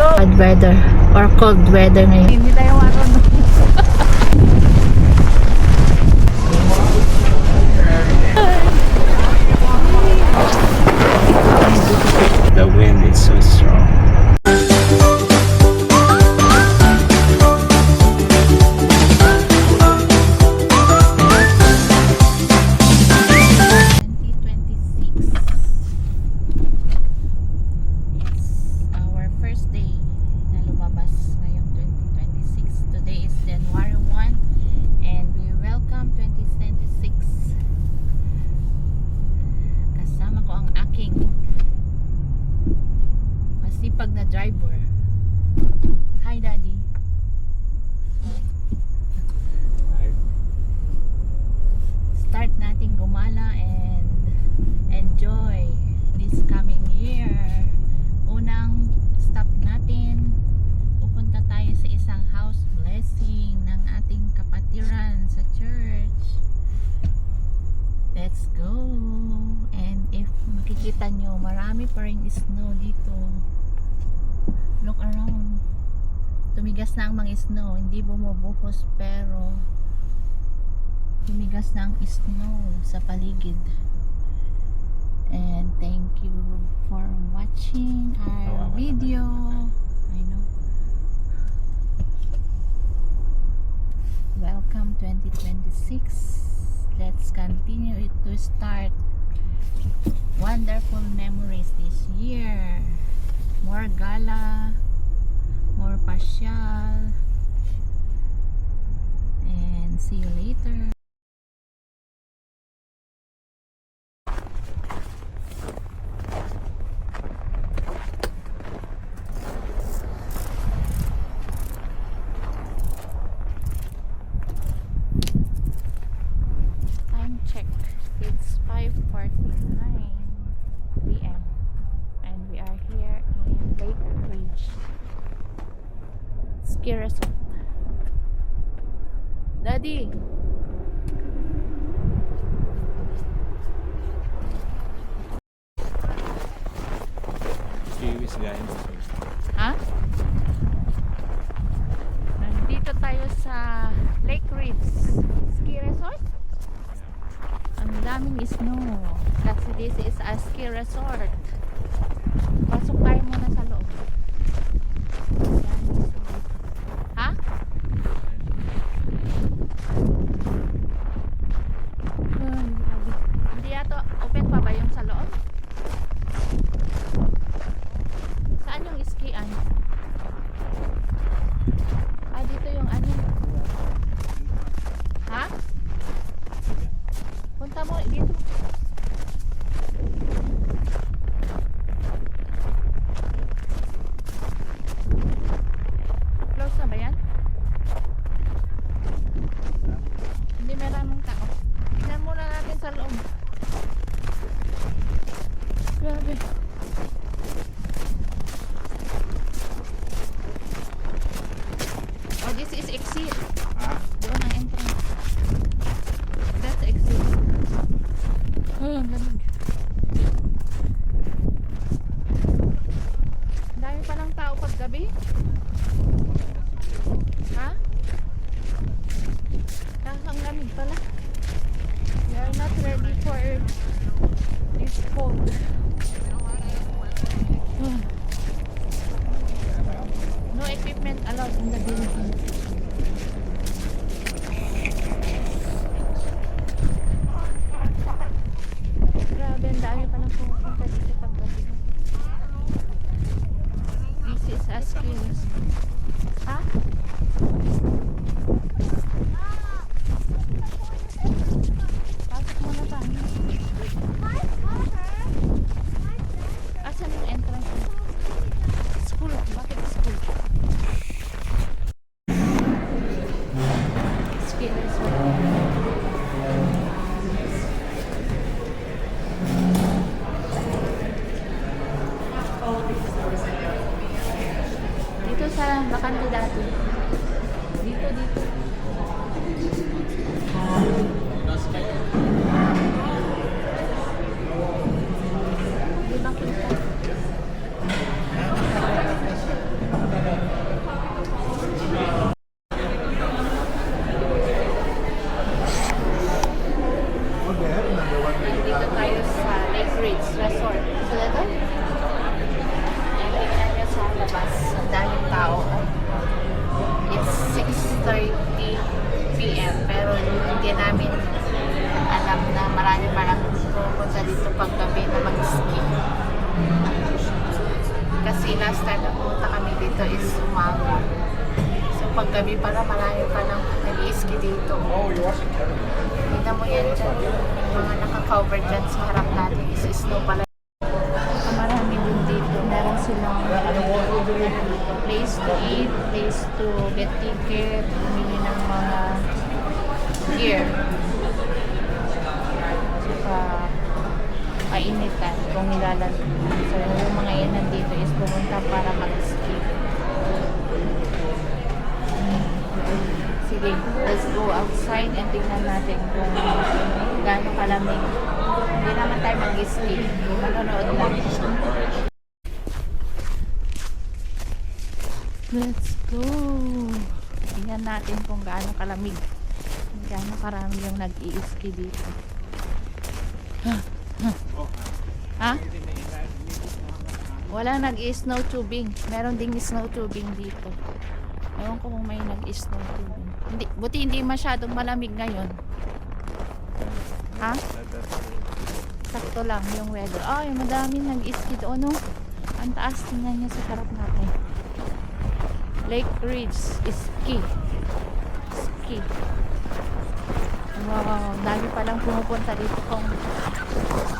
Bad weather or cold weather ngayon. Hindi tayo marunong. The wind is so strong. Masipag na driver. Hi, Daddy. Start nating gumala and enjoy this coming year. Unang stop natin, pupunta tayo sa isang house blessing ng ating kapatiran sa church. Let's go. And if makikita nyo, marami pa rin snow dito. Look around. Tumigas na ang mga snow. Hindi bumubuhos pero tumigas na ang snow sa paligid. And thank you for watching our video. I know. Welcome 2026. Let's continue it to start wonderful memories this year. More gala, more pasyal, and see you later. Time check. It's 5:49 p.m. and we are here in Lake Ridge Ski Resort. Daddy! Kiwis guys. Ha? Nandito tayo sa Lake Ridge Ski Resort. Ang daming snow kasi this is a ski resort. Pasok tayo muna sa loob. Ha? Hindi yato open pa ba yung sa loob? Saan yung skian? Ah, dito yung ano? Ha? Punta mo dito. Close na ba yan? Hindi meron ng tao. Tignan muna natin sa loob. Grabe. Oh, this is exit. Doon ang entrance. That's exit. Oh, lamig. Dami pa ng tao pag gabi. Ha? Ang lamig pala. We are not ready for this cold. No equipment allowed in the building. Grabe, ang dami pa ng pupunta dito pag gabi. This is a ski resort. Ha? Pasok muna tayo. Asan yung entrance? School. Bakit school? Ski resort. Dito sa bakante dati. Dito. Di ba kita? last time na pumunta kami dito is umaga. So paggabi para malayo ka lang nag-i-ski dito. Kita mo yan dyan, yung mga naka-cover dyan sa harap natin is snow pala. Marami din dito. Meron silang place to eat, place to get ticket, bumili ng mga gear. Saka painitan kung nilalamig. So yung mga yan nandito is pumunta para mag-ski. Sige, let's go outside and tingnan natin kung gaano kalamig. Hindi naman tayo mag-ski. Manonood lang. Let's go! Tingnan natin kung gaano kalamig. Gaano karami yung nag-i-ski dito. Ha? Wala nag-i-snow tubing. Meron ding snow tubing dito. Ewan ko kung may nag-snow tubing. Hindi, buti hindi masyadong malamig ngayon. Ha? Sakto lang yung weather. Ay, madaming nag-ski doon, no? Ang taas, tingnan niya sa harap natin. Lake Ridge Ski. Ski. Wow, dami palang pumupunta dito kung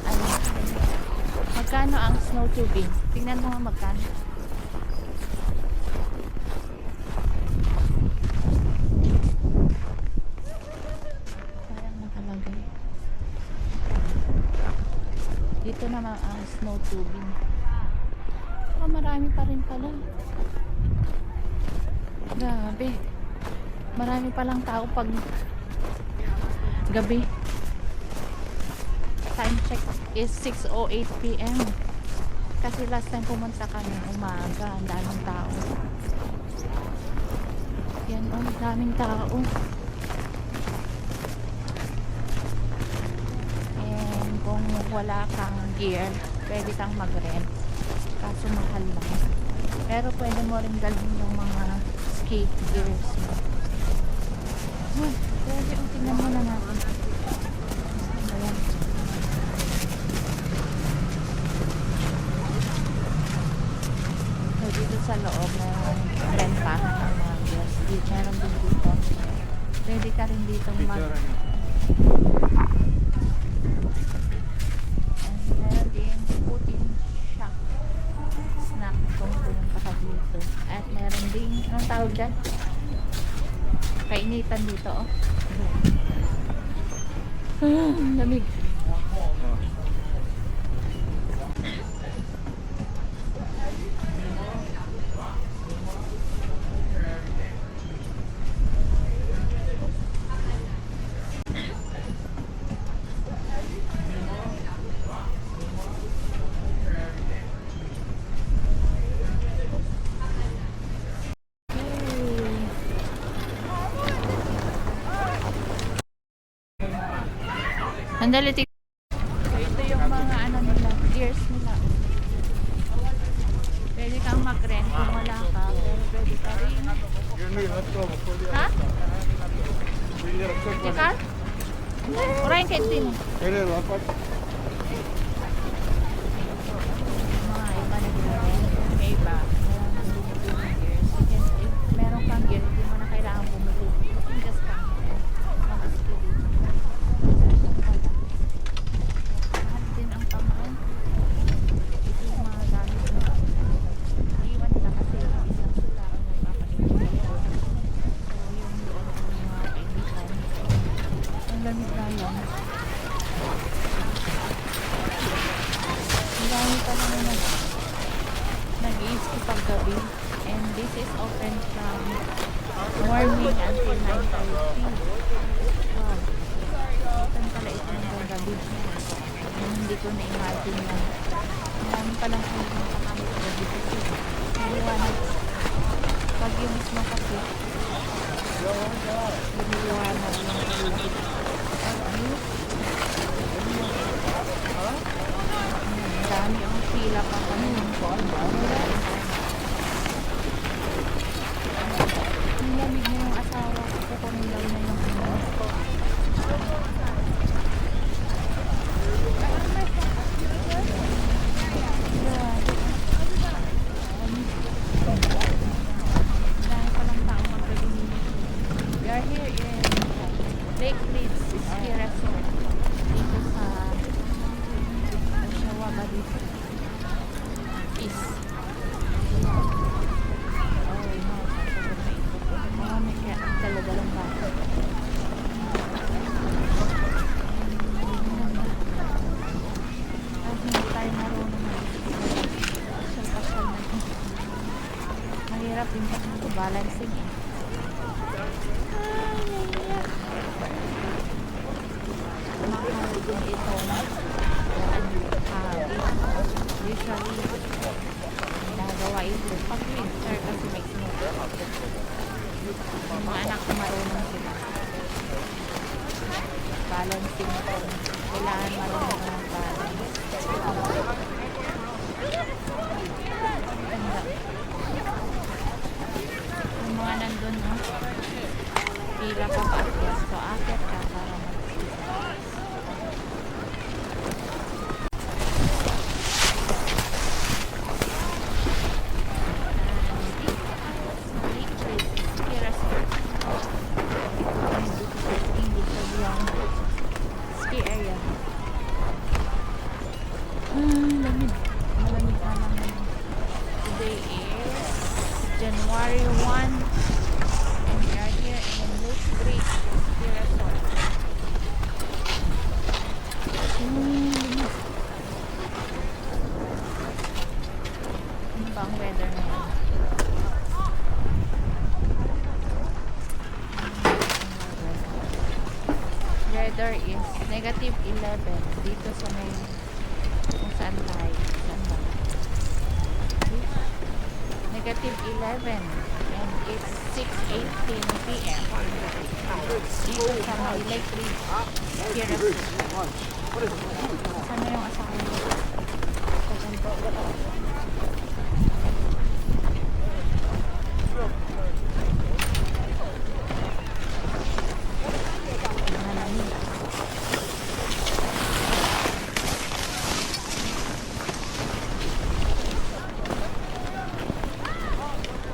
ano. Magkano ang snow tubing? Tingnan mo nga magkano. Parang nakalagay. Dito naman ang snow tubing. Oh, marami pa rin pala. Grabe. Marami palang tao pag gabi. Time check is 6:08 PM. Kasi last time pumunta kami umaga, ang daming tao. Yan, oh, daming tao. And kung wala kang gear, pwede kang mag-rent. Kaso mahal lang. Pero pwede mo rin dalhin yung mga ski gears mo. Pwede, tingnan mo na natin. Ayan. So, dito sa loob, meron rentahan ng mga gears. Meron din dito. Pwede ka rin dito meron din putin shack snack kung pumunta ka dito. At meron din, anong tawag dyan? Kainitan dito, oh. Lamig. Andali, ito yung mga ano nila, gears nila. Pwede kang mag-rent kung wala ka, pero pwede ka rin. Ha? Check-out? Orahin ka ito mo. Mga iba nag-rent, may iba. Meron kang gear, hindi mo na kailangan bumili. Just ka. Nag-i-ski paggabi, and this is open from morning until 9:30. Wow, open pala ito ng gabi. Hindi ko na-imagine yan. Marami palang pumunta kami sa gabi kasi niliwanag pag yung mismo kasi niliwanag yung paligid. Dami ang pila pa kami ng nilamig na yung asawa ko kung nilaw na yung Mahirap din kasi ito balancing eh. Ay, naiyak. Mahal din ito. Usually, nagawa ito pag winter kasi may snow. Yung mga anak ko marunong sila. Balancing ito. Kailangan marunong ng balance. Ganda. Yung mga nandun, no? Pila pa paakyat. So, akyat ka para mag-exercise. Ski area. Lamig. Malamig pa lang. Today is January 1 and we are here in Lake Bridge Ski Resort. Lamig. Ano ba ang weather ngayon? Weather is negative 11 dito sa may kung saan tayo. Saan ba? Negative 11 and it's 6:18 p.m. dito sa may Lake Ridge Ski Resort. Saan na yung asawa niya? Sa ganito. Malamig.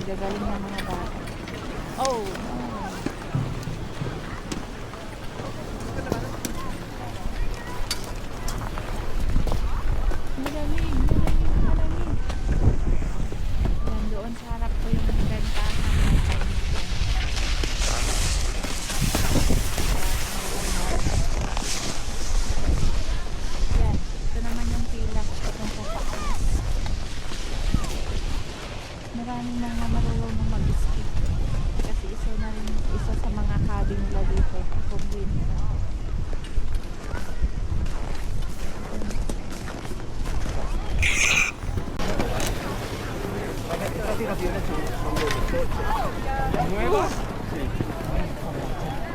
Gagaling ng mga bata. Oh! Malamig, malamig, malamig. Yan, doon sa harap ko yung bentahan ng kaibigan. Yan, ito naman yung pila papunta sa taas. Maraming mga marunong mag-ski kasi isa sa mga hobby nila dito kung winter.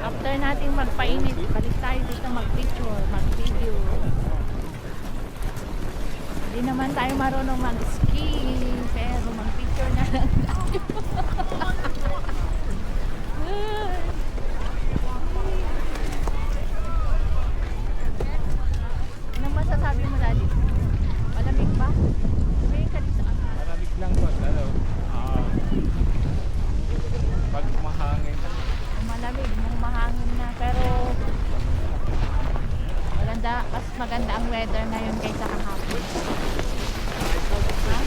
After nating magpainit, balik tayo dito mag-picture, mag-video. Hindi naman tayo marunong mag-ski, pero mag-picture na lang tayo. Anong masasabi mo, Daddy? Malamig ba? Sabihin ka dito. Malamig lang doon, ano? Pag mahangin. Malamig, mahangin na, pero mas maganda ang weather ngayon kaysa kahapon. Ha?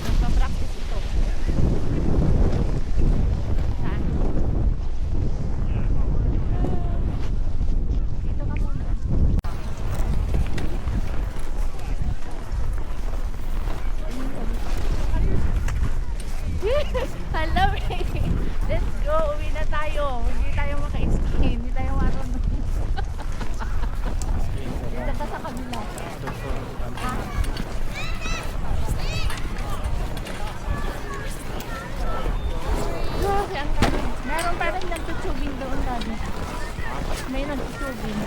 Nagpa-practice ito. Saan? Dito ka muna. Hello, let's go. Uwi na tayo. Hindi tayo maka-ski. Hindi tayo marunong. Dito ka sa kabila. Ah. Grabe, ang dami. Meron pa rin nagtutubing doon dami. May nagtutubing.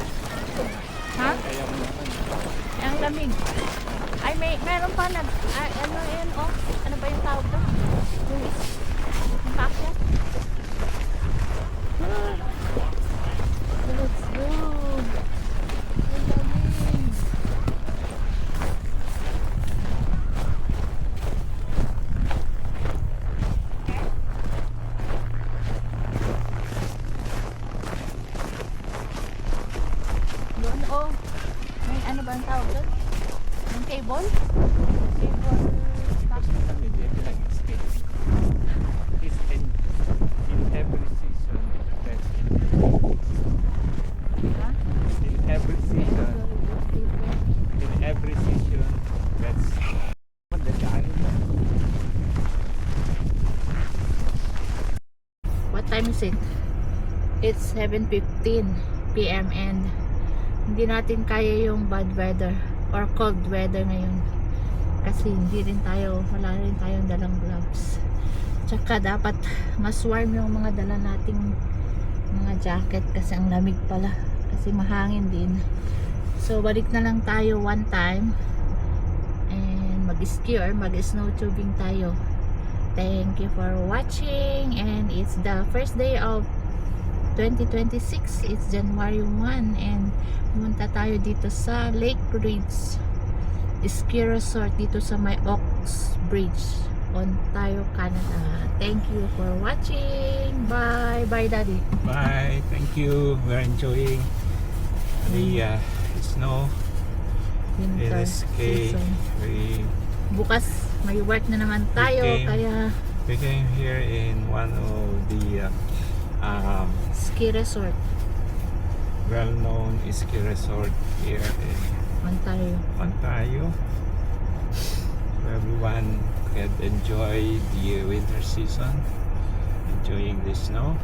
Ha? Ang lamig. Ay, meron pa ano yun, oh. Ano ba yung tawag doon? Luis. Yung pakyat. Let's go. Ang lamig. Doon, oh. May ano ba ang tawag doon? Yung table? Table. Kasi kami dito nag-skate. Is in every season. That's Ha? in every season. In every season. That's magdadaanin lang. time is it? It's 7:15 PM and hindi natin kaya yung bad weather or cold weather ngayon. Kasi wala rin tayong dalang gloves. Tsaka dapat mas warm yung mga dala nating mga jacket kasi ang lamig pala. Kasi mahangin din. So balik na lang tayo one time and mag-ski or mag-snow tubing tayo. Thank you for watching and it's the first day of 2026. It's January 1 and pumunta tayo dito sa Lake Ridge Ski Resort dito sa may Oaks Bridge, Ontario, Canada. Thank you for watching. Bye. Bye, Daddy. Bye. Thank you. We're enjoying the snow. It Winter is okay. season. Bukas may work na naman tayo kaya We came here in one of the ski resort well-known ski resort here in Ontario. Ontario. So everyone can enjoy the winter season, enjoying the snow.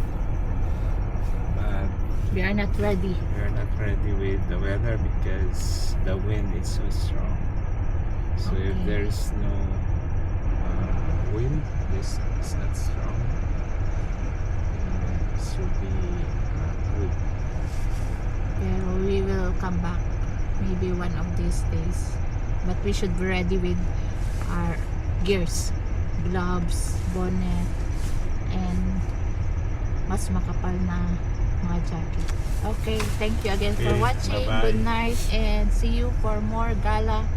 But We are not ready. we're not ready with the weather because the wind is so strong. So if Okay. there's no wind, this is not strong. This will be good. Pero we will come back maybe one of these days. But we should be ready with our gears, gloves, bonnet, and mas makapal na mga jacket. Okay, thank you again for Okay, watching. bye-bye. Good night and see you for more gala